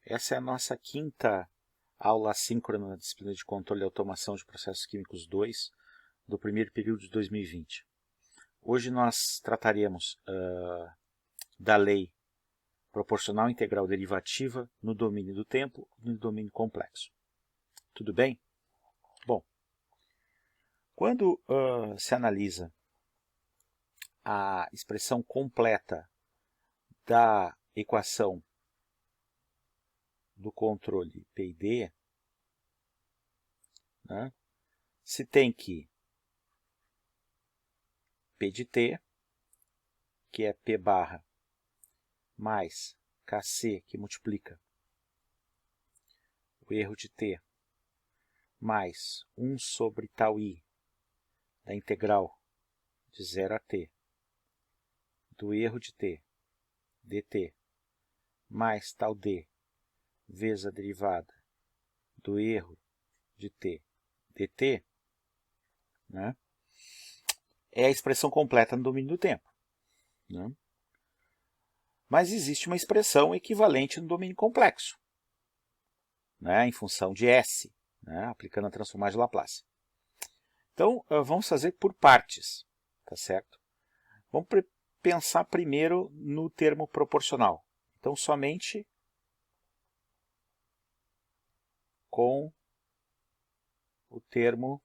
Essa é a nossa quinta aula assíncrona na disciplina de Controle e Automação de Processos Químicos 2, do primeiro período de 2020. Hoje nós trataremos da lei proporcional integral derivativa no domínio do tempo e no domínio complexo. Tudo bem? Bom, quando se analisa a expressão completa da equação do controle P e D, né, se tem que P de T, que é P barra, mais Kc, que multiplica o erro de T, mais 1 sobre tau I, da integral de 0 a T, do erro de T, dt, mais tau D, vezes a derivada do erro de T, dt, né, é a expressão completa no domínio do tempo. Né? Mas existe uma expressão equivalente no domínio complexo, né, em função de S, né, aplicando a transformada de Laplace. Então, vamos fazer por partes, tá certo? Vamos pensar primeiro no termo proporcional. Então, somente com o termo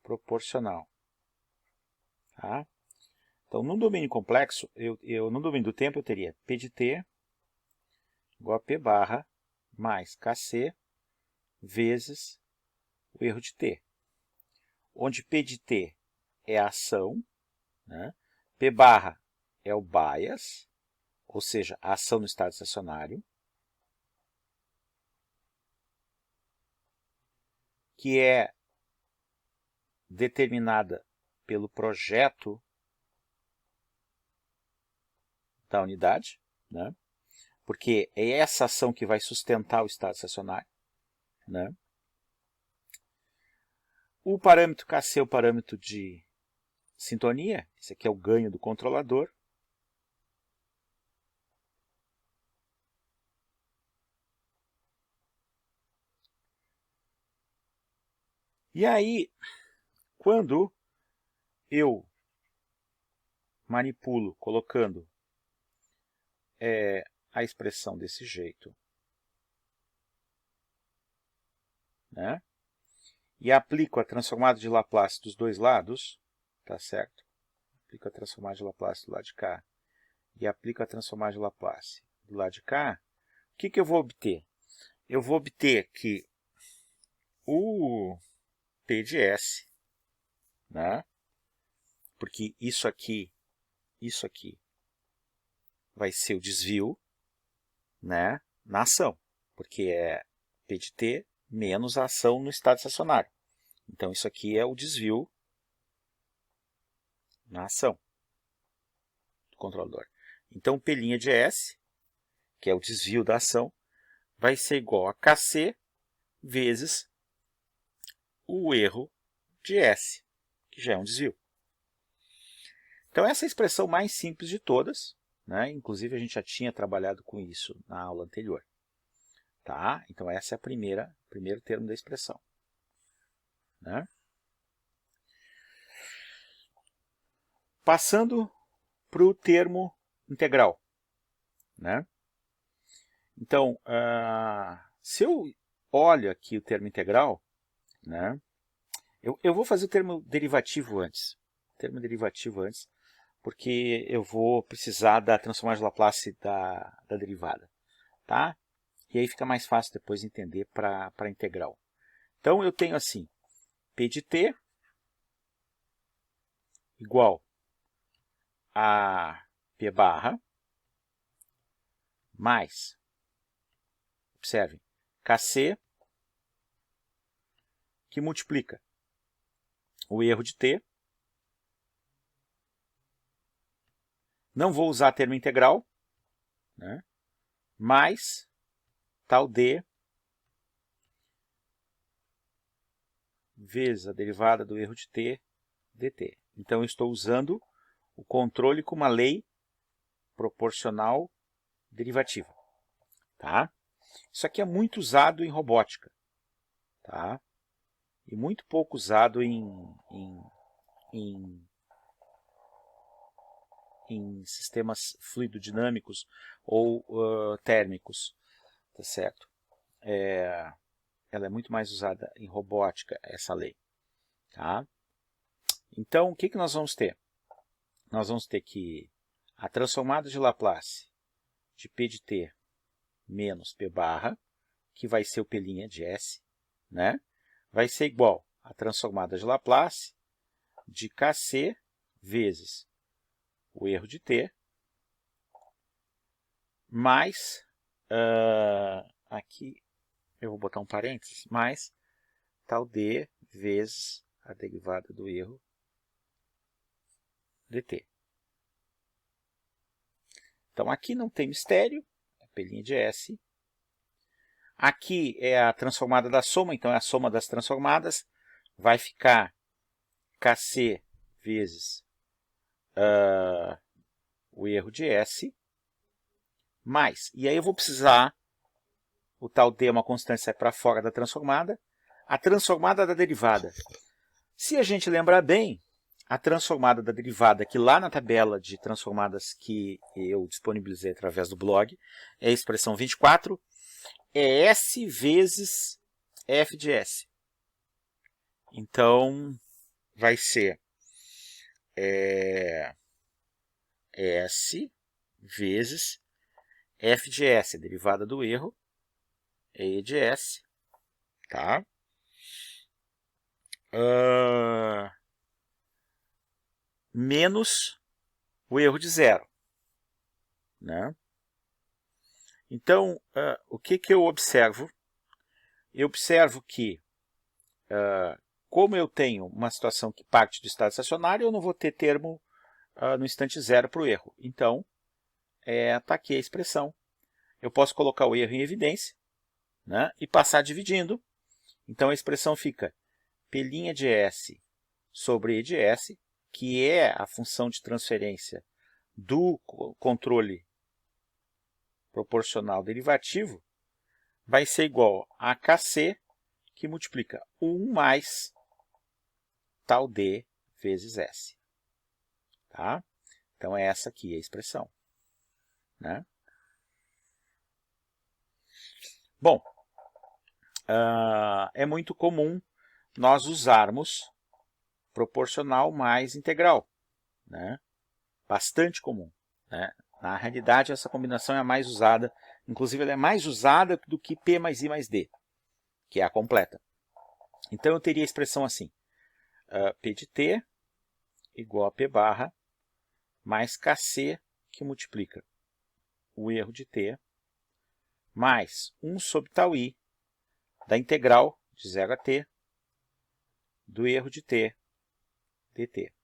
proporcional. Tá? Então, no domínio complexo, no domínio do tempo, eu teria P de T igual a P barra mais Kc vezes o erro de T. Onde P de T é a ação, né? P barra é o bias, ou seja, a ação no estado estacionário, que é determinada pelo projeto da unidade, né? Porque é essa ação que vai sustentar o estado estacionário. Né? O parâmetro Kc é o parâmetro de sintonia, esse aqui é o ganho do controlador. E aí, quando eu manipulo colocando a expressão desse jeito, né? E aplico a transformada de Laplace dos dois lados, tá certo? Aplico a transformada de Laplace do lado de cá e aplico a transformada de Laplace do lado de cá, o que eu vou obter? Eu vou obter que o P de S, né? Porque isso aqui vai ser o desvio, né, na ação, porque é P de T menos a ação no estado estacionário. Então, isso aqui é o desvio na ação do controlador. Então, P' de S, que é o desvio da ação, vai ser igual a Kc vezes o erro de S, que já é um desvio. Então, essa é a expressão mais simples de todas, né? Inclusive, a gente já tinha trabalhado com isso na aula anterior. Tá? Então, essa é o primeiro termo da expressão. Né? Passando para o termo integral. Né? Então, se eu olho aqui o termo integral, né, eu vou fazer o termo derivativo antes. Porque eu vou precisar da transformada de Laplace da derivada. Tá? E aí fica mais fácil depois entender para a integral. Então, eu tenho assim, P de T igual a P barra mais, observem, Kc, que multiplica o erro de T. Não vou usar termo integral, né, mais tau D vezes a derivada do erro de T dt. Então, eu estou usando o controle com uma lei proporcional derivativa. Tá? Isso aqui é muito usado em robótica. Tá? E muito pouco usado em sistemas fluidodinâmicos ou térmicos. Tá certo? Ela é muito mais usada em robótica, essa lei. Tá? Então, o que nós vamos ter? Nós vamos ter que a transformada de Laplace de P de t menos P barra, que vai ser o P' de S, né? Vai ser igual a transformada de Laplace de Kc vezes o erro de t, mais, aqui eu vou botar um parênteses, mais tal d vezes a derivada do erro dt. Então, aqui não tem mistério, é P' de S. Aqui é a transformada da soma, então é a soma das transformadas. Vai ficar Kc vezes o erro de S, mais. E aí eu vou precisar, o tal d é uma constante, sai para fora da transformada, a transformada da derivada. Se a gente lembrar bem, a transformada da derivada, que lá na tabela de transformadas que eu disponibilizei através do blog, é a expressão 24, é S vezes f de S. Então, vai ser S vezes f de S, a derivada do erro, E de S, tá? Menos o erro de zero. Né? Então, o que eu observo? Eu observo que, como eu tenho uma situação que parte do estado estacionário, eu não vou ter termo no instante zero para o erro. Então, está aqui a expressão. Eu posso colocar o erro em evidência, né, e passar dividindo. Então, a expressão fica P' de S sobre E de S, que é a função de transferência do controle proporcional derivativo, vai ser igual a Kc, que multiplica 1 mais tal d vezes S. Tá? Então, é essa aqui a expressão. Né? Bom, é muito comum nós usarmos proporcional mais integral. Né? Bastante comum. Né? Na realidade, essa combinação é a mais usada, inclusive ela é mais usada do que P mais I mais D, que é a completa. Então, eu teria a expressão assim, P de t igual a P barra mais Kc, que multiplica o erro de t, mais 1 sobre tal I, da integral de 0 a t, do erro de t, dt.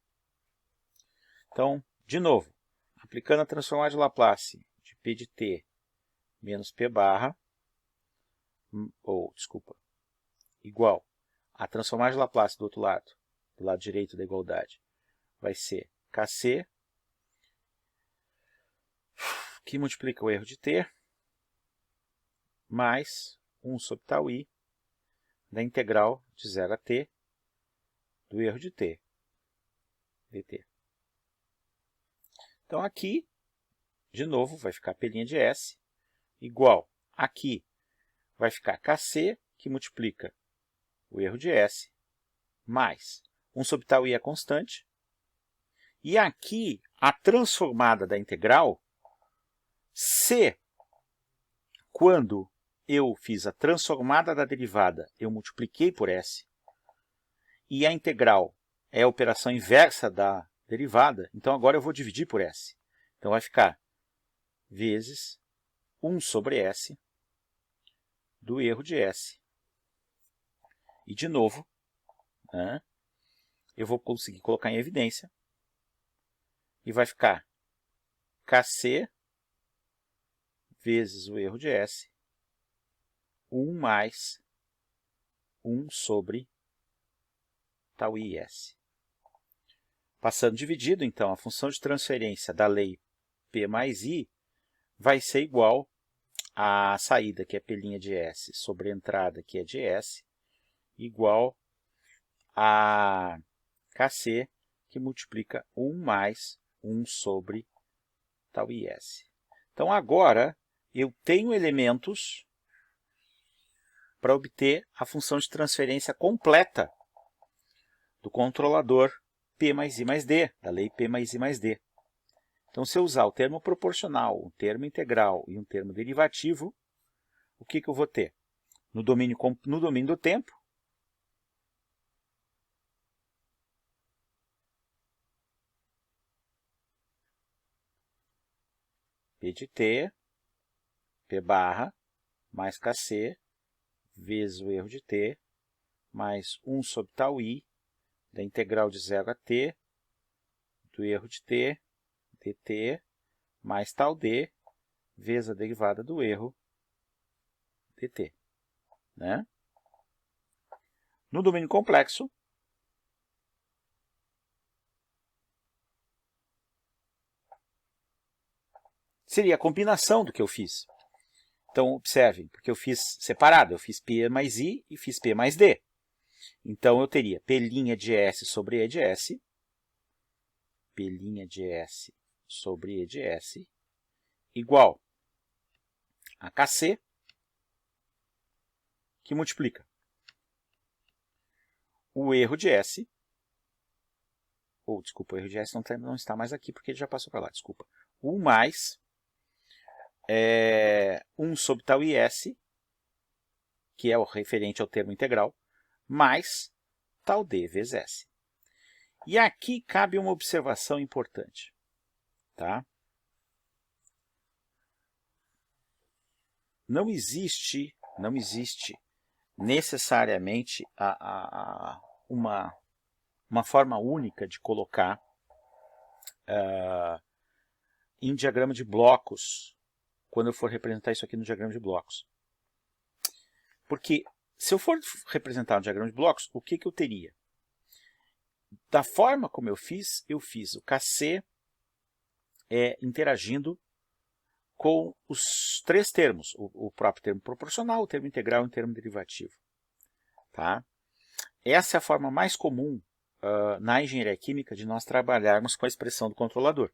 Então, de novo, aplicando a transformada de Laplace de P de t menos P barra, igual a transformada de Laplace do outro lado, do lado direito da igualdade, vai ser Kc, que multiplica o erro de t, mais 1 sobre tal I, da integral de 0 a t, do erro de t, dt. Então, aqui, de novo, vai ficar P' de S, igual, aqui, vai ficar Kc, que multiplica o erro de S, mais 1 sobre tal I é constante, e aqui, a transformada da integral, se, quando eu fiz a transformada da derivada, eu multipliquei por S, e a integral é a operação inversa da derivada, então agora eu vou dividir por S. Então vai ficar vezes 1 sobre S do erro de S. E de novo, né, eu vou conseguir colocar em evidência, e vai ficar Kc vezes o erro de S, 1 mais 1 sobre tal IS. Passando dividido, então, a função de transferência da lei P mais I vai ser igual a saída, que é P' de S, sobre a entrada, que é de S, igual a Kc, que multiplica 1 mais 1 sobre tal IS. Então, agora, eu tenho elementos para obter a função de transferência completa do controlador P mais I mais D, da lei P mais I mais D. Então, se eu usar o termo proporcional, um termo integral e um termo derivativo, o que eu vou ter? No domínio do tempo, P de t, P barra, mais Kc, vezes o erro de t, mais 1 sobre tal I, da integral de 0 a t, do erro de t, dt, mais tal d, vezes a derivada do erro, dt. Né? No domínio complexo, seria a combinação do que eu fiz. Então, observem, porque eu fiz separado, eu fiz P mais I e fiz P mais D. Então, eu teria P' de S sobre E de S, P' de S sobre E de S, igual a Kc, que multiplica o erro de S, desculpa, o erro de S não está mais aqui, porque ele já passou para lá, desculpa. 1 mais 1 sobre tal IS, que é o referente ao termo integral, mais tal D vezes S. E aqui cabe uma observação importante. Tá? Não existe necessariamente uma forma única de colocar em diagrama de blocos, quando eu for representar isso aqui no diagrama de blocos. Porque se eu for representar um diagrama de blocos, o que eu teria? Da forma como eu fiz o Kc interagindo com os três termos, o próprio termo proporcional, o termo integral e o termo derivativo. Tá? Essa é a forma mais comum na engenharia química de nós trabalharmos com a expressão do controlador.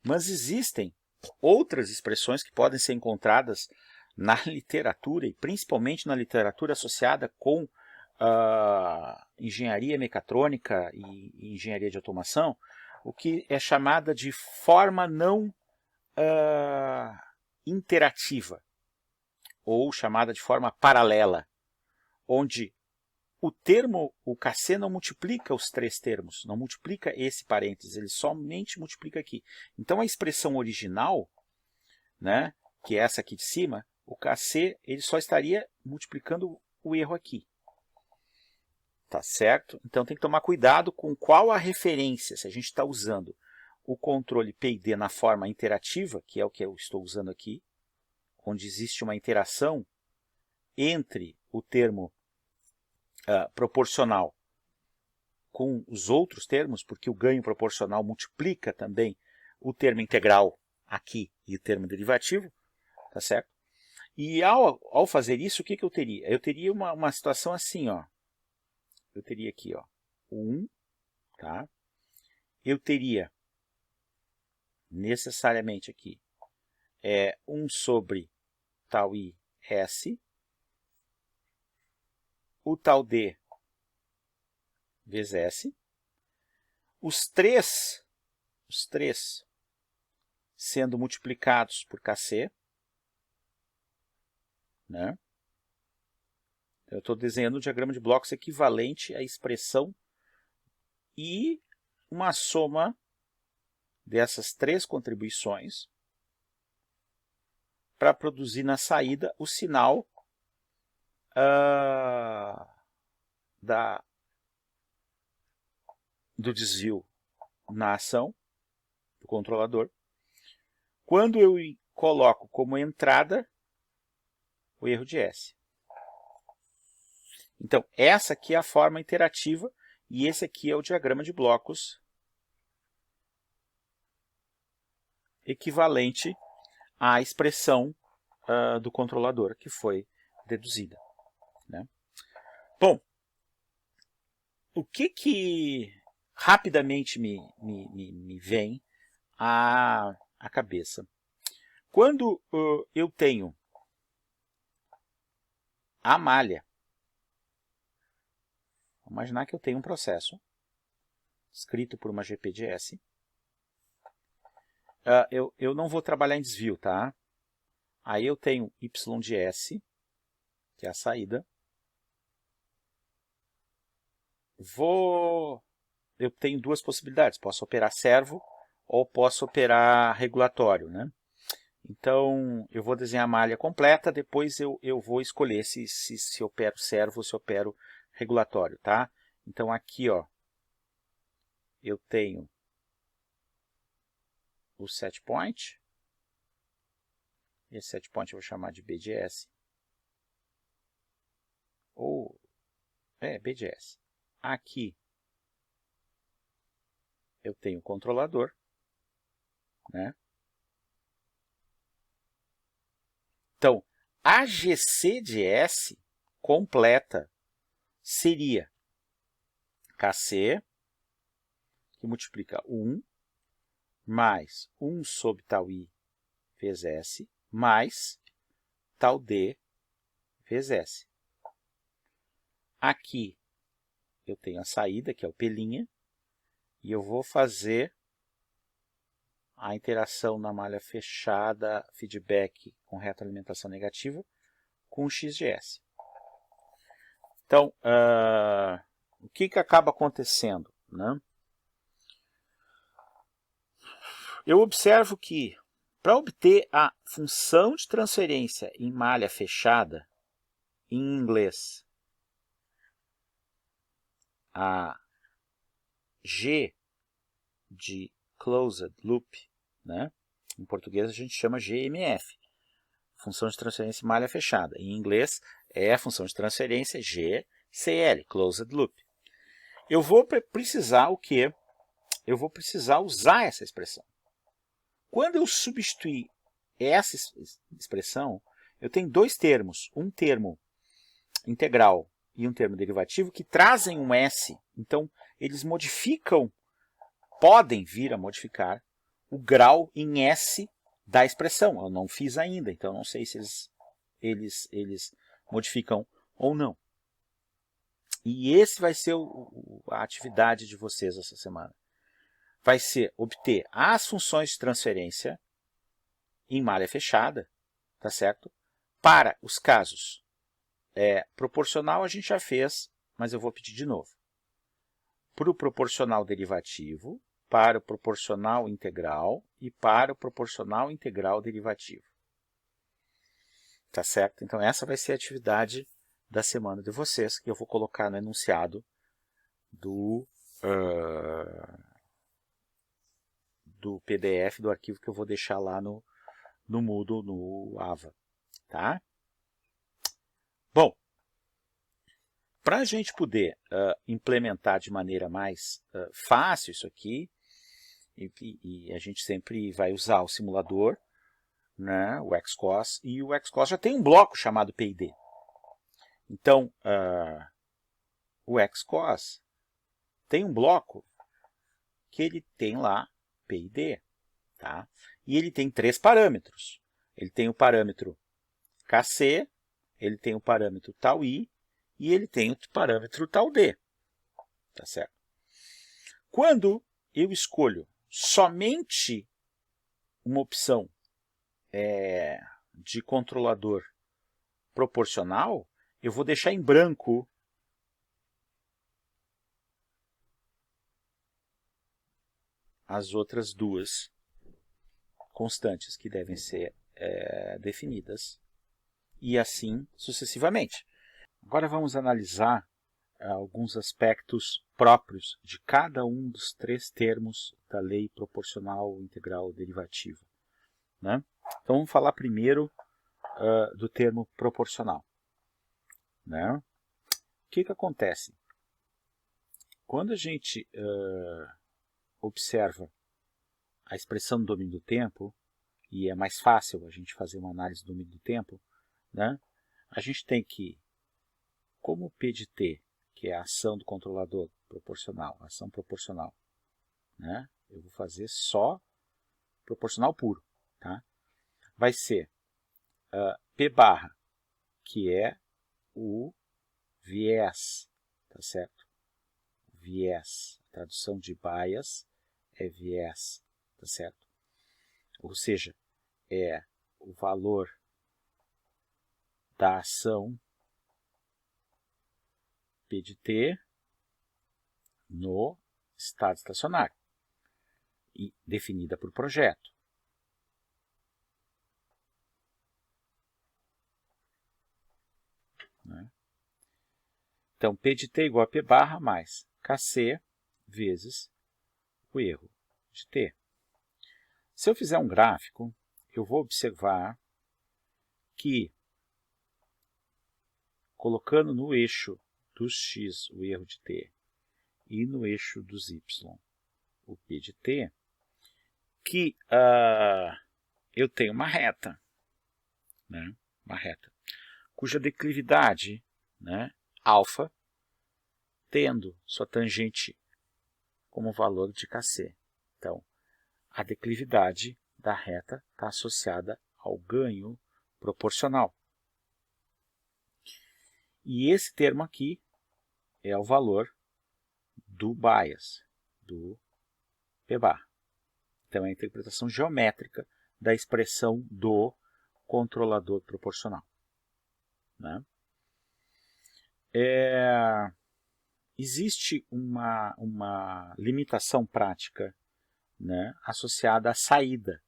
Mas existem outras expressões que podem ser encontradas na literatura, e principalmente na literatura associada com engenharia mecatrônica e engenharia de automação, o que é chamada de forma não interativa, ou chamada de forma paralela, onde o Kc não multiplica os três termos, não multiplica esse parênteses, ele somente multiplica aqui. Então a expressão original, né, que é essa aqui de cima, o Kc ele só estaria multiplicando o erro aqui. Tá certo? Então tem que tomar cuidado com qual a referência, se a gente está usando o controle P e D na forma interativa, que é o que eu estou usando aqui, onde existe uma interação entre o termo proporcional com os outros termos, porque o ganho proporcional multiplica também o termo integral aqui e o termo derivativo, tá certo? E ao fazer isso, o que eu teria? Eu teria uma situação assim, ó. Eu teria aqui, ó, 1, tá? Eu teria necessariamente aqui 1 sobre tal IS, o tal D vezes S, os três sendo multiplicados por Kc, né? Eu estou desenhando um diagrama de blocos equivalente à expressão e uma soma dessas três contribuições para produzir na saída o sinal do desvio na ação do controlador, quando eu coloco como entrada o erro de S. Então, essa aqui é a forma interativa e esse aqui é o diagrama de blocos equivalente a expressão do controlador que foi deduzida, né? Bom, o que rapidamente me vem à cabeça? Quando eu tenho a malha, vamos imaginar que eu tenho um processo escrito por uma GPDS. Eu não vou trabalhar em desvio, tá? Aí eu tenho y de S, que é a saída. Eu tenho duas possibilidades, posso operar servo ou posso operar regulatório, né? Então, eu vou desenhar a malha completa, depois eu vou escolher se eu opero servo ou se eu opero regulatório, tá? Então, aqui, ó, eu tenho o setPoint. Esse setPoint eu vou chamar de BDS. Ou, BDS. Aqui, eu tenho o controlador, né? Então, a GCDS completa seria KC, que multiplica 1, mais 1 sobre tal I vezes S, mais tal D vezes S. Aqui eu tenho a saída, que é o P', e eu vou fazer a interação na malha fechada, feedback com retroalimentação negativa, com o X de S. Então, o que acaba acontecendo, né? Eu observo que, para obter a função de transferência em malha fechada, em inglês, a G de Closed Loop, né? Em português a gente chama GMF, função de transferência em malha fechada. Em inglês é a função de transferência GCL, Closed Loop. Eu vou precisar o quê? Eu vou precisar usar essa expressão. Quando eu substituir essa expressão, eu tenho dois termos, um termo integral e um termo derivativo, que trazem um S. Então, eles modificam, podem vir a modificar, o grau em S da expressão. Eu não fiz ainda, então não sei se eles modificam ou não. E esse vai ser a atividade de vocês essa semana. Vai ser obter as funções de transferência em malha fechada, tá certo? Para os casos proporcional a gente já fez, mas eu vou pedir de novo. Para o proporcional derivativo, para o proporcional integral e para o proporcional integral derivativo. Tá certo? Então essa vai ser a atividade da semana de vocês, que eu vou colocar no enunciado do PDF, do arquivo que eu vou deixar lá no Moodle, no Ava. Tá? Bom, para a gente poder implementar de maneira mais fácil isso aqui, e a gente sempre vai usar o simulador, né, o XCOS, e o XCOS já tem um bloco chamado PID. Então, o XCOS tem um bloco que ele tem lá PID, tá? E ele tem três parâmetros. Ele tem o parâmetro KC, ele tem o parâmetro tal I, e ele tem o parâmetro tal D, tá certo? Quando eu escolho somente uma opção de controlador proporcional, eu vou deixar em branco as outras duas constantes que devem ser definidas, e assim sucessivamente. Agora vamos analisar alguns aspectos próprios de cada um dos três termos da lei proporcional integral derivativa, né? Então vamos falar primeiro do termo proporcional, né? O que acontece? Quando a gente observa a expressão do domínio do tempo, e é mais fácil a gente fazer uma análise do domínio do tempo, né? A gente tem que, como o P de t, que é a ação do controlador proporcional, ação proporcional, né? Eu vou fazer só proporcional puro, tá? Vai ser P barra, que é o viés, tá certo? Viés, a tradução de bias é viés, tá certo? Ou seja, é o valor da ação P de t no estado estacionário, e definida por projeto. Né? Então, P de t igual a P barra mais Kc vezes o erro de t. Se eu fizer um gráfico, eu vou observar que, colocando no eixo dos x o erro de t e no eixo dos y o P de t, que eu tenho uma reta, né? Uma reta, cuja declividade, né, alfa, tendo sua tangente como valor de Kc. Então, a declividade da reta está associada ao ganho proporcional. E esse termo aqui é o valor do bias, do P bar. Então, é a interpretação geométrica da expressão do controlador proporcional. Né? Existe uma limitação prática, né, associada à saída.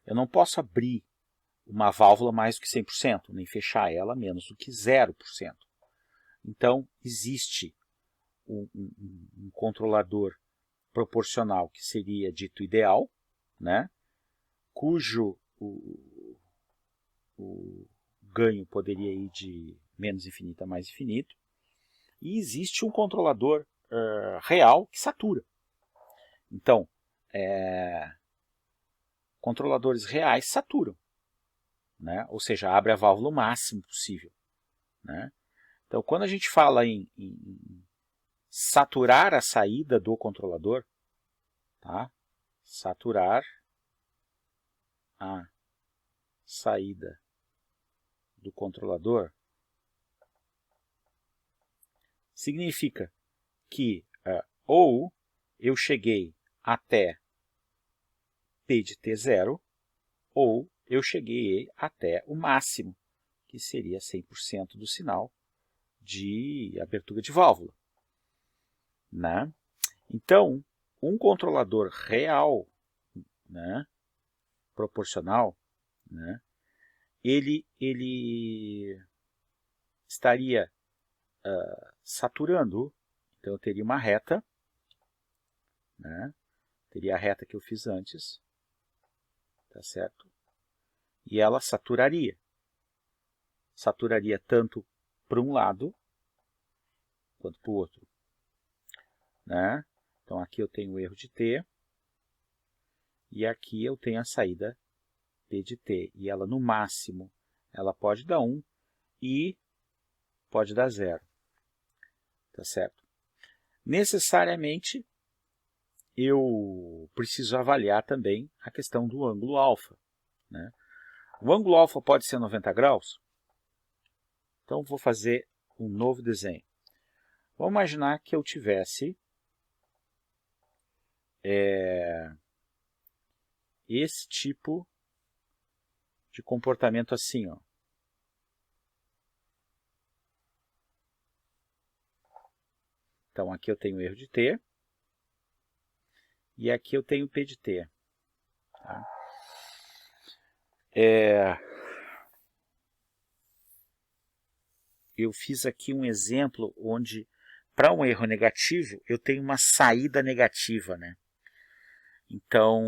Eu não posso abrir uma válvula mais do que 100%, nem fechar ela menos do que 0%. Então, existe um controlador proporcional que seria dito ideal, né, cujo o ganho poderia ir de menos infinito a mais infinito, e existe um controlador real que satura. Então, controladores reais saturam, né? Ou seja, abre a válvula o máximo possível. Né? Então, quando a gente fala em saturar a saída do controlador, tá? Saturar a saída do controlador, significa que ou eu cheguei até P de t0, ou eu cheguei até o máximo, que seria 100% do sinal de abertura de válvula. Né? Então, um controlador real, né, proporcional, né, ele estaria saturando. Então, eu teria uma reta, né, teria a reta que eu fiz antes, tá certo? E ela saturaria. Saturaria tanto para um lado quanto para o outro. Né? Então, aqui eu tenho o erro de t, e aqui eu tenho a saída P de t. E ela, no máximo, ela pode dar 1 e pode dar 0. Tá certo? Necessariamente, eu preciso avaliar também a questão do ângulo alfa. Né? O ângulo alfa pode ser 90 graus? Então, vou fazer um novo desenho. Vamos imaginar que eu tivesse esse tipo de comportamento assim, ó. Então, aqui eu tenho erro de t, e aqui eu tenho P de t. Tá? Eu fiz aqui um exemplo onde, para um erro negativo, eu tenho uma saída negativa. Né? Então,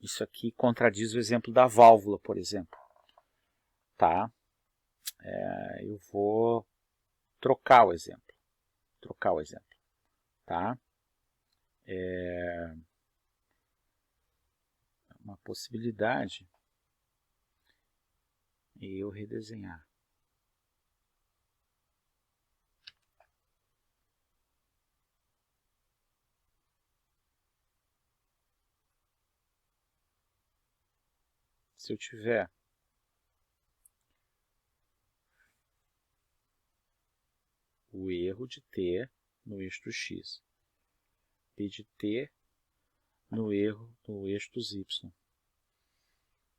isso aqui contradiz o exemplo da válvula, por exemplo. Tá? Eu vou trocar o exemplo. Tá? uma possibilidade é eu redesenhar. Se eu tiver o erro de t no eixo do x, p de t no eixo dos y,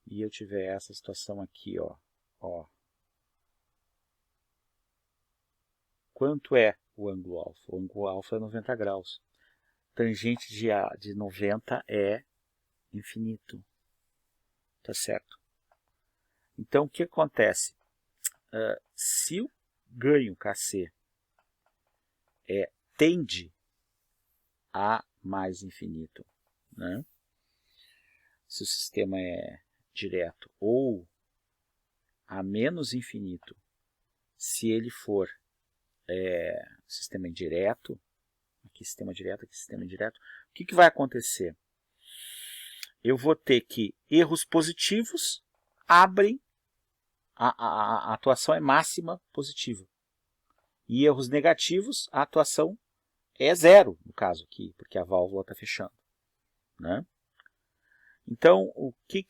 e eu tiver essa situação aqui, ó. Quanto é o ângulo alfa? O ângulo alfa é 90 graus. Tangente de 90 é infinito. Tá certo? Então, o que acontece? Se o ganho Kc tende a mais infinito, né? Se o sistema é direto, ou a menos infinito, se ele for sistema indireto, aqui sistema direto, aqui sistema indireto, o que vai acontecer? Eu vou ter que erros positivos abrem, a atuação é máxima positiva. E erros negativos, a atuação é zero, no caso aqui, porque a válvula está fechando, né? Então, o que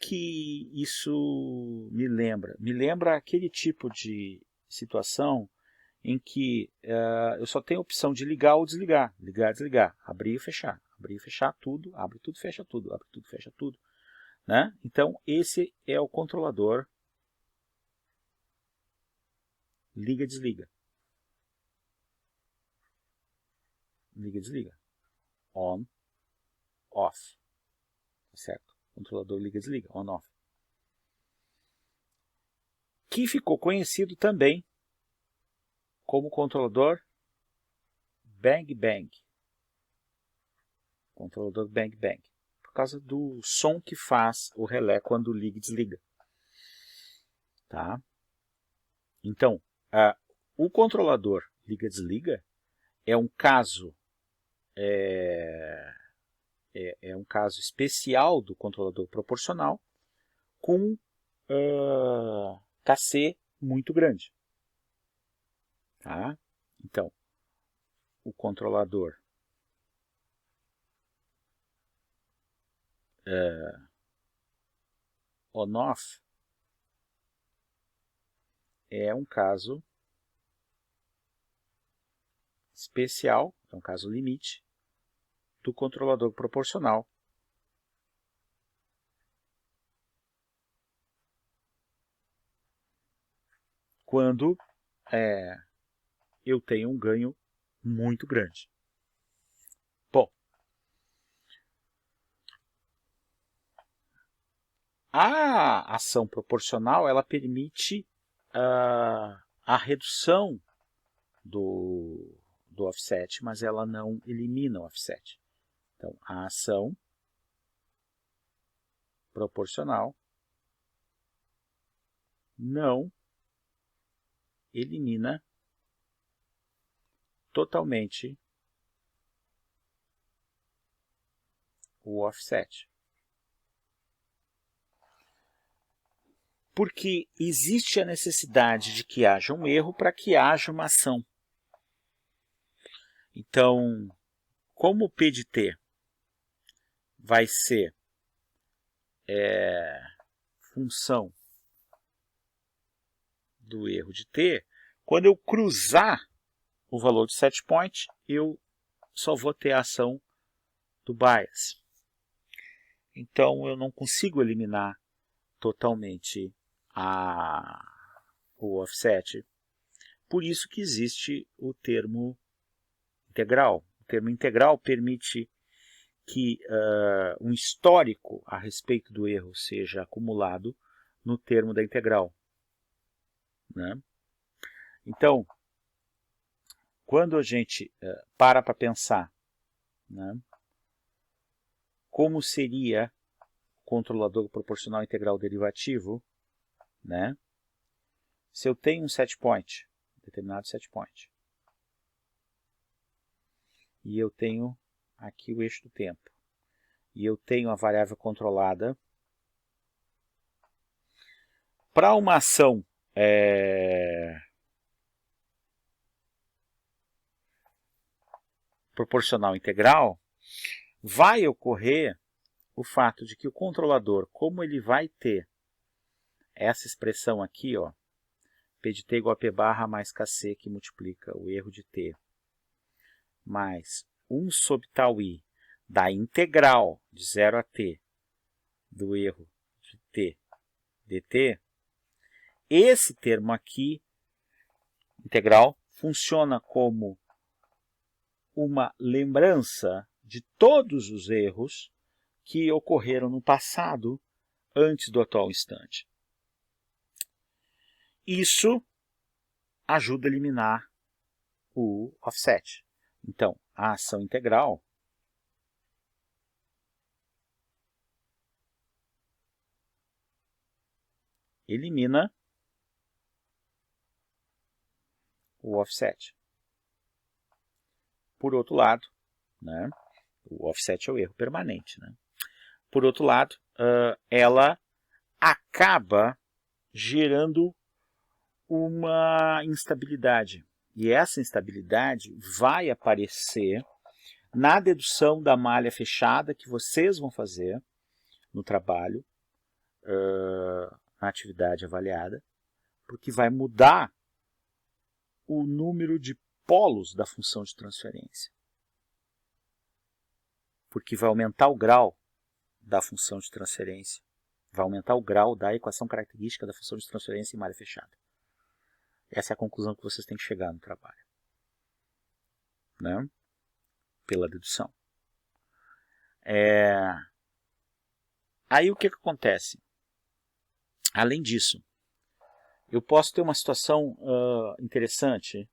isso me lembra? Me lembra aquele tipo de situação em que eu só tenho a opção de ligar ou desligar, ligar, desligar, abrir e fechar tudo, abre tudo, fecha tudo, abre tudo, fecha tudo, né? Então, esse é o controlador liga, desliga, liga, desliga, on, off, tá certo? Controlador liga, desliga, on, off. Que ficou conhecido também como controlador bang, bang. Controlador bang, bang. Por causa do som que faz o relé quando liga e desliga. Tá? Então, o controlador liga-desliga é um caso um caso especial do controlador proporcional com Kc muito grande. Tá? Então, o controlador on-off é um caso especial, é um caso limite, do controlador proporcional. Quando eu tenho um ganho muito grande. Bom, a ação proporcional ela permite a redução do offset, mas ela não elimina o offset. Então, a ação proporcional não elimina totalmente o offset. Porque existe a necessidade de que haja um erro para que haja uma ação. Então, como o P de T vai ser função do erro de T, quando eu cruzar o valor de set point, eu só vou ter a ação do bias. Então, eu não consigo eliminar totalmente o offset. Por isso que existe o termo integral. O termo integral permite que um histórico a respeito do erro seja acumulado no termo da integral. Né? Então, quando a gente para pensar, né, como seria o controlador proporcional integral derivativo, né, se eu tenho um set point, determinado set point, e eu tenho aqui o eixo do tempo, e eu tenho a variável controlada Para uma ação proporcional integral, vai ocorrer o fato de que o controlador, como ele vai ter essa expressão aqui, ó, P de t igual a P barra mais Kc, que multiplica o erro de t, mais 1 sobre tau i da integral de 0 a t do erro de t dt, esse termo aqui, integral, funciona como uma lembrança de todos os erros que ocorreram no passado antes do atual instante. Isso ajuda a eliminar o offset. Então, a ação integral elimina o offset. Por outro lado, né, o offset é o erro permanente, né? Por outro lado, ela acaba gerando uma instabilidade. E essa instabilidade vai aparecer na dedução da malha fechada que vocês vão fazer no trabalho, na atividade avaliada, porque vai mudar o número de polos da função de transferência. Porque vai aumentar o grau da função de transferência. Vai aumentar o grau da equação característica da função de transferência em malha fechada. Essa é a conclusão que vocês têm que chegar no trabalho, né? Pela dedução. Aí o que acontece? Além disso, eu posso ter uma situação interessante.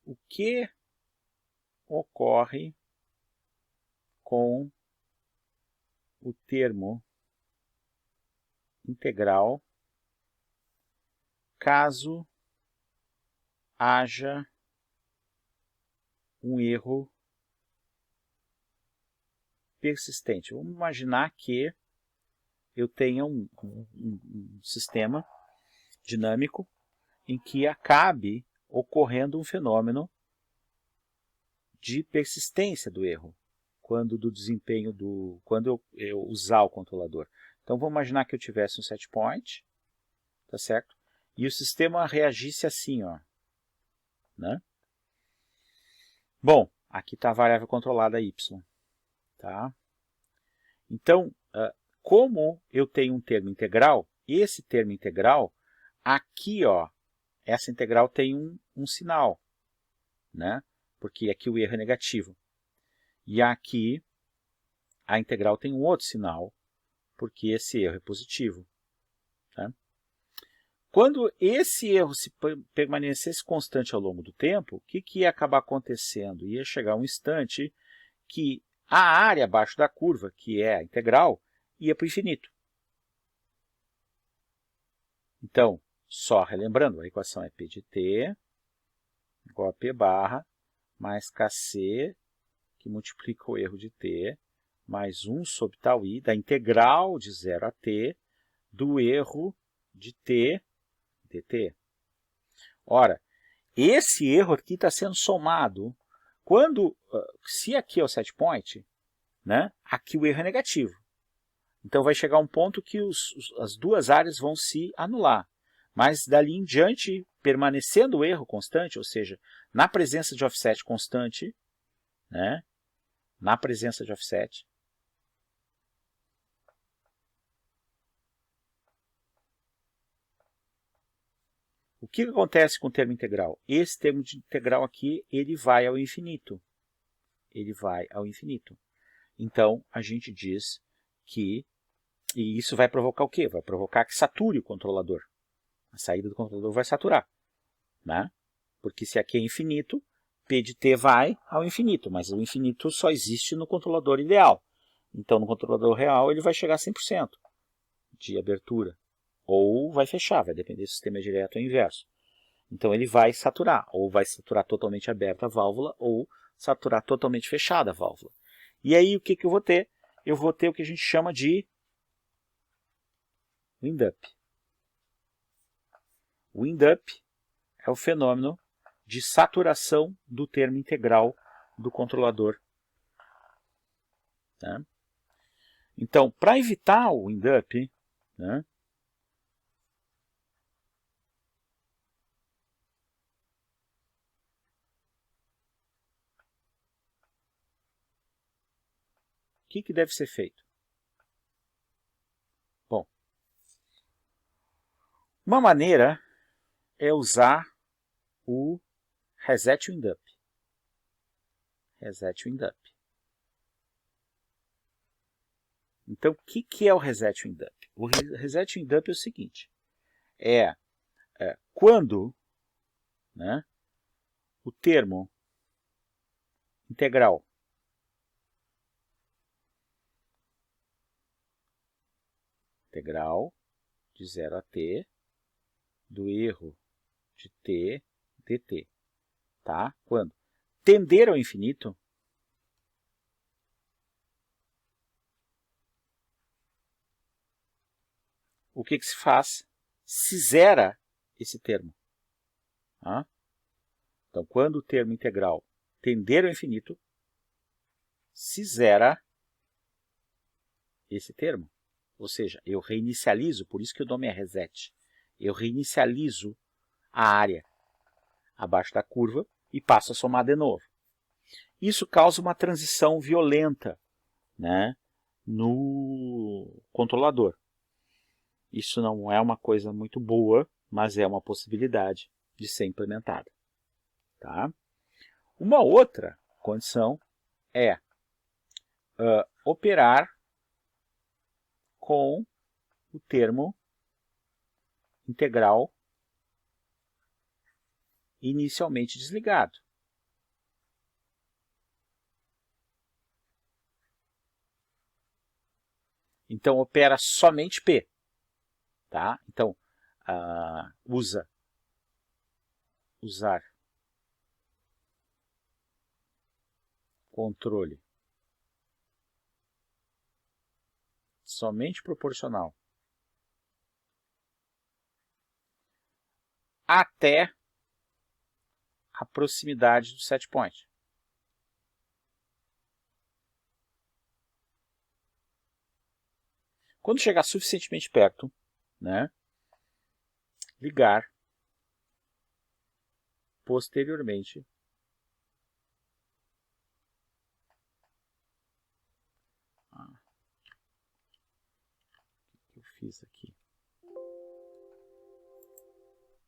O que ocorre com o termo integral caso haja um erro persistente? Vamos imaginar que eu tenha um sistema dinâmico em que acabe ocorrendo um fenômeno de persistência do erro quando eu usar o controlador. Então vamos imaginar que eu tivesse um set point, tá certo? E o sistema reagisse assim, ó, né? Bom, aqui está a variável controlada y, tá? Então, como eu tenho um termo integral, esse termo integral, aqui, ó, essa integral tem um sinal, né? Porque aqui o erro é negativo. E aqui a integral tem um outro sinal, porque esse erro é positivo. Tá? Quando esse erro permanecesse constante ao longo do tempo, o que ia acabar acontecendo? Ia chegar um instante que a área abaixo da curva, que é a integral, ia para o infinito. Então, só relembrando, a equação é P de t igual a P barra mais Kc, que multiplica o erro de t, mais 1 sobre tau i, da integral de 0 a t, do erro de t dt. Ora, esse erro aqui está sendo somado. Se aqui é o set point, né, aqui o erro é negativo. Então vai chegar um ponto que as duas áreas vão se anular. Mas dali em diante, permanecendo o erro constante, ou seja, na presença de offset constante, né, na presença de offset, o que acontece com o termo integral? Esse termo de integral aqui, ele vai ao infinito. Ele vai ao infinito. Então, a gente diz que... E isso vai provocar o quê? Vai provocar que sature o controlador. A saída do controlador vai saturar, né? Porque se aqui é infinito, P de t vai ao infinito, mas o infinito só existe no controlador ideal. Então, no controlador real, ele vai chegar a 100% de abertura. Ou vai fechar, vai depender se o sistema é direto ou inverso. Então ele vai saturar, ou vai saturar totalmente aberta a válvula, ou saturar totalmente fechada a válvula. E aí o que eu vou ter? Eu vou ter o que a gente chama de Wind-up. Wind-up é o fenômeno de saturação do termo integral do controlador. Né? Então, para evitar o wind-up, né, o que deve ser feito? Bom, uma maneira é usar o reset wind-up. Reset wind-up. Então, o que é o reset wind-up? O reset wind-up é o seguinte, quando, né, o termo integral de 0 a t do erro de t dt, tá? Quando tender ao infinito, o que se faz? Se zera esse termo. Tá? Então, quando o termo integral tender ao infinito, se zera esse termo. Ou seja, eu reinicializo, por isso que o nome é reset. Eu reinicializo a área abaixo da curva e passo a somar de novo. Isso causa uma transição violenta, né, no controlador. Isso não é uma coisa muito boa, mas é uma possibilidade de ser implementada. Tá? Uma outra condição é operar com o termo integral inicialmente desligado. Então, opera somente P. Tá? Então, usar controle somente proporcional até a proximidade do set point. Quando chegar suficientemente perto, né, ligar posteriormente o que eu fiz aqui?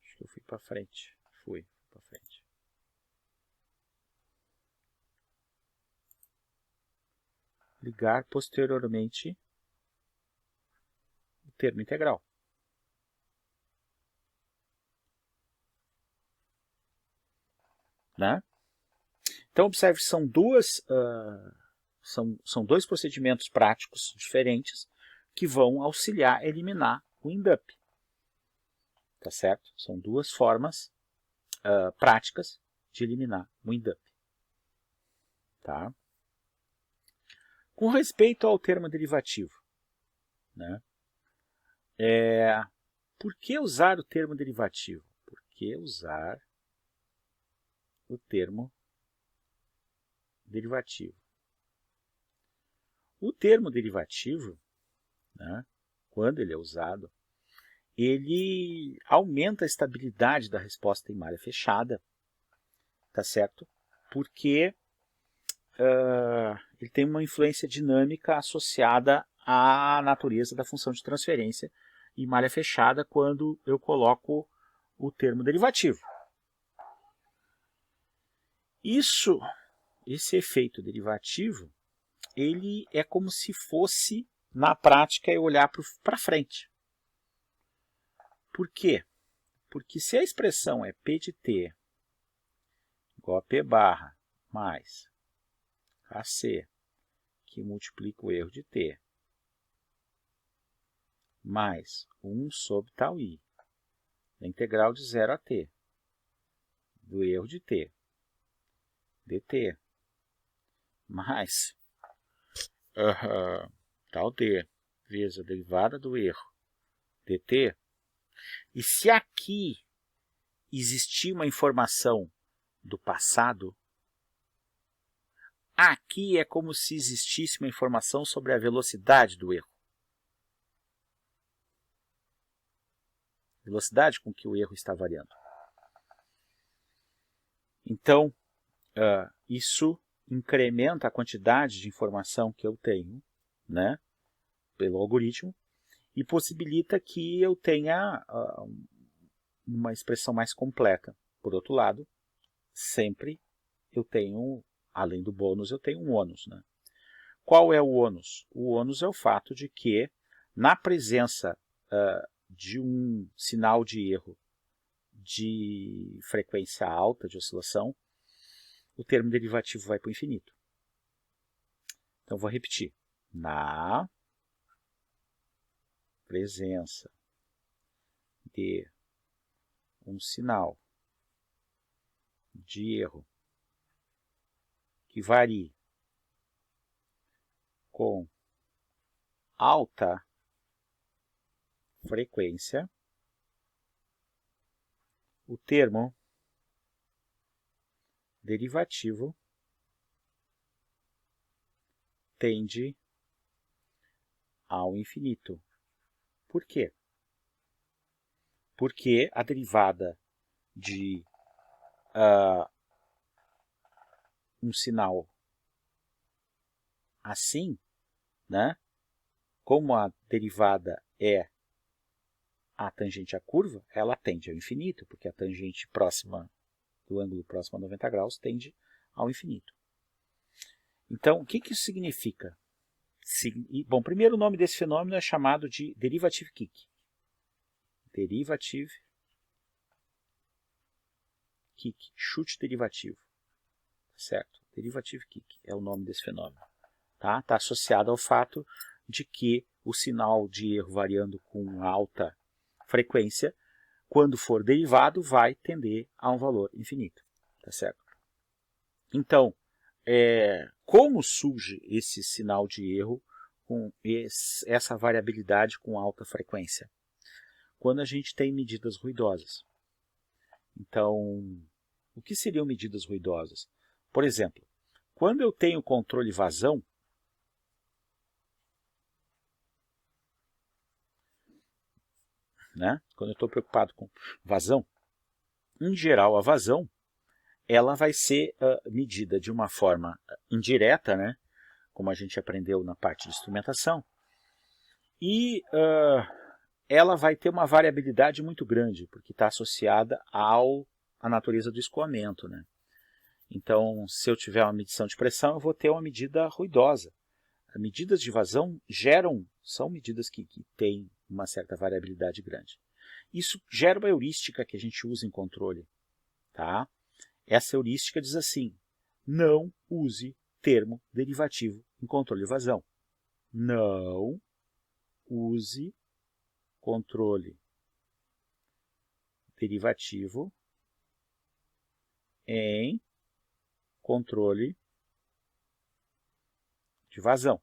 Acho que eu fui para frente. Fui para frente. Ligar posteriormente o termo integral. Né? Então, observe, são dois procedimentos práticos diferentes que vão auxiliar a eliminar o wind-up. Tá certo? São duas formas práticas de eliminar o wind-up. Tá? Com respeito ao termo derivativo, né? Por que usar o termo derivativo? Por que usar o termo derivativo? O termo derivativo, né, quando ele é usado, ele aumenta a estabilidade da resposta em malha fechada, tá certo? Porque ele tem uma influência dinâmica associada à natureza da função de transferência em malha fechada quando eu coloco o termo derivativo. Esse efeito derivativo, ele é como se fosse, na prática, eu olhar para frente. Por quê? Porque se a expressão é P de t igual a P barra mais KC, que multiplica o erro de t, mais 1 sobre tal i, a integral de 0 a t, do erro de t, dt, mais tal d, vezes a derivada do erro, dt, e se aqui existir uma informação do passado, aqui é como se existisse uma informação sobre a velocidade do erro. Velocidade com que o erro está variando. Então, isso incrementa a quantidade de informação que eu tenho, né, pelo algoritmo, e possibilita que eu tenha uma expressão mais completa. Por outro lado, sempre eu tenho, além do bônus, eu tenho um ônus, né? Qual é o ônus? O ônus é o fato de que, na presença de um sinal de erro de frequência alta de oscilação, o termo derivativo vai para o infinito. Então, vou repetir. Na presença de um sinal de erro que varie com alta frequência, o termo derivativo tende ao infinito. Por quê? Porque a derivada de um sinal assim, né, como a derivada é a tangente à curva, ela tende ao infinito, porque a tangente próxima do ângulo próximo a 90 graus tende ao infinito. Então, o que isso significa? Bom, primeiro o nome desse fenômeno é chamado de derivative kick. Derivative kick, chute derivativo. Certo? Derivative kick é o nome desse fenômeno. Tá? Tá associado ao fato de que o sinal de erro variando com alta frequência, quando for derivado, vai tender a um valor infinito. Tá certo? Então, como surge esse sinal de erro com essa variabilidade com alta frequência? Quando a gente tem medidas ruidosas. Então, o que seriam medidas ruidosas? Por exemplo, quando eu tenho controle vazão, né? Quando eu estou preocupado com vazão, em geral a vazão ela vai ser medida de uma forma indireta, né? Como a gente aprendeu na parte de instrumentação, e ela vai ter uma variabilidade muito grande, porque está associada à natureza do escoamento, né? Então, se eu tiver uma medição de pressão, eu vou ter uma medida ruidosa. As medidas de vazão são medidas que têm uma certa variabilidade grande. Isso gera uma heurística que a gente usa em controle. Tá? Essa heurística diz assim: não use termo derivativo em controle de vazão. Não use controle derivativo em controle de vazão.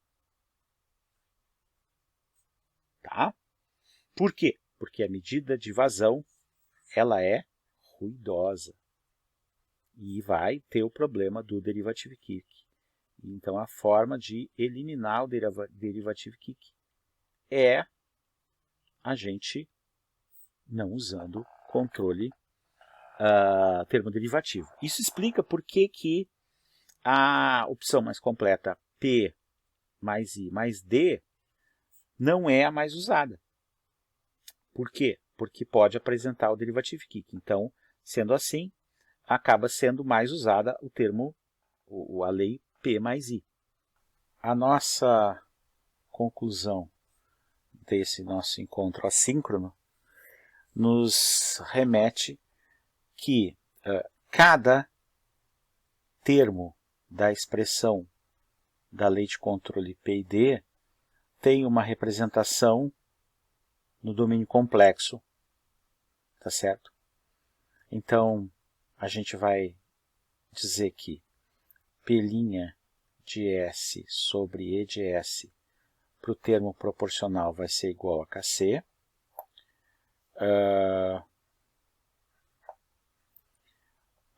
Tá? Por quê? Porque a medida de vazão ela é ruidosa e vai ter o problema do derivative kick. Então, a forma de eliminar o derivative kick é a gente não usando controle termo derivativo. Isso explica por que a opção mais completa P mais I mais D não é a mais usada. Por quê? Porque pode apresentar o derivative kick. Então, sendo assim, acaba sendo mais usada o termo, a lei P mais I. A nossa conclusão desse nosso encontro assíncrono nos remete que cada termo da expressão da lei de controle P e D tem uma representação no domínio complexo, tá certo? Então, a gente vai dizer que P' de S sobre E de S para o termo proporcional vai ser igual a Kc.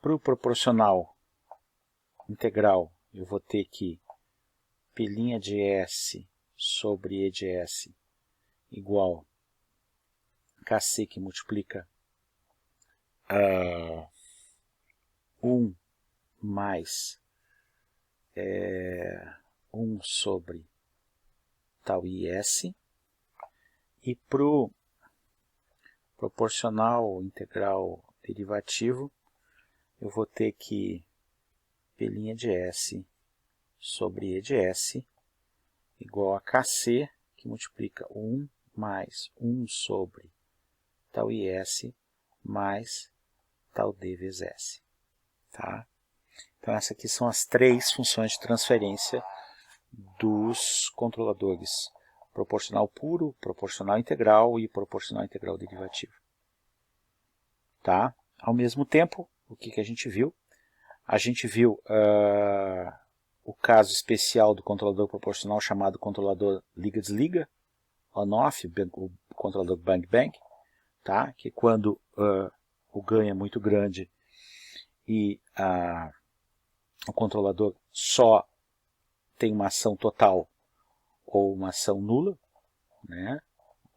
Para o proporcional integral, eu vou ter que P' de S sobre E de S igual Kc que multiplica 1 mais 1 sobre tau IS. E para o proporcional integral derivativo, eu vou ter que P' de S sobre E de S igual a Kc, que multiplica 1 mais 1 sobre tau IS mais tau D vezes S. Tá? Então, essas aqui são as 3 funções de transferência dos controladores: proporcional puro, proporcional integral e proporcional integral derivativo. Tá? Ao mesmo tempo, o que a gente viu? A gente viu o caso especial do controlador proporcional chamado controlador liga-desliga, on-off, o controlador bang-bang, tá? Que quando o ganho é muito grande e o controlador só tem uma ação total ou uma ação nula, né?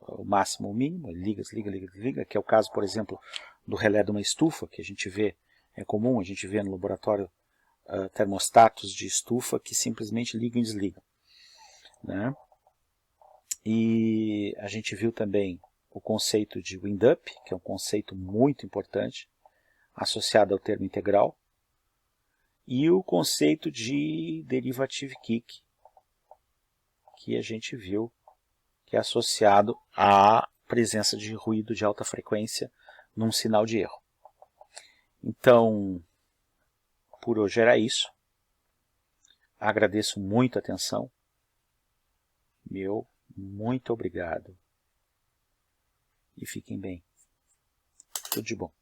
O máximo ou o mínimo, liga, desliga, liga, desliga, que é o caso, por exemplo, do relé de uma estufa, que a gente vê, é comum, a gente vê no laboratório termostatos de estufa que simplesmente ligam e desligam. Né? E a gente viu também o conceito de wind-up, que é um conceito muito importante, associado ao termo integral, e o conceito de derivative kick, que a gente viu que é associado à presença de ruído de alta frequência num sinal de erro. Então, por hoje era isso. Agradeço muito a atenção. Meu muito obrigado. E fiquem bem. Tudo de bom.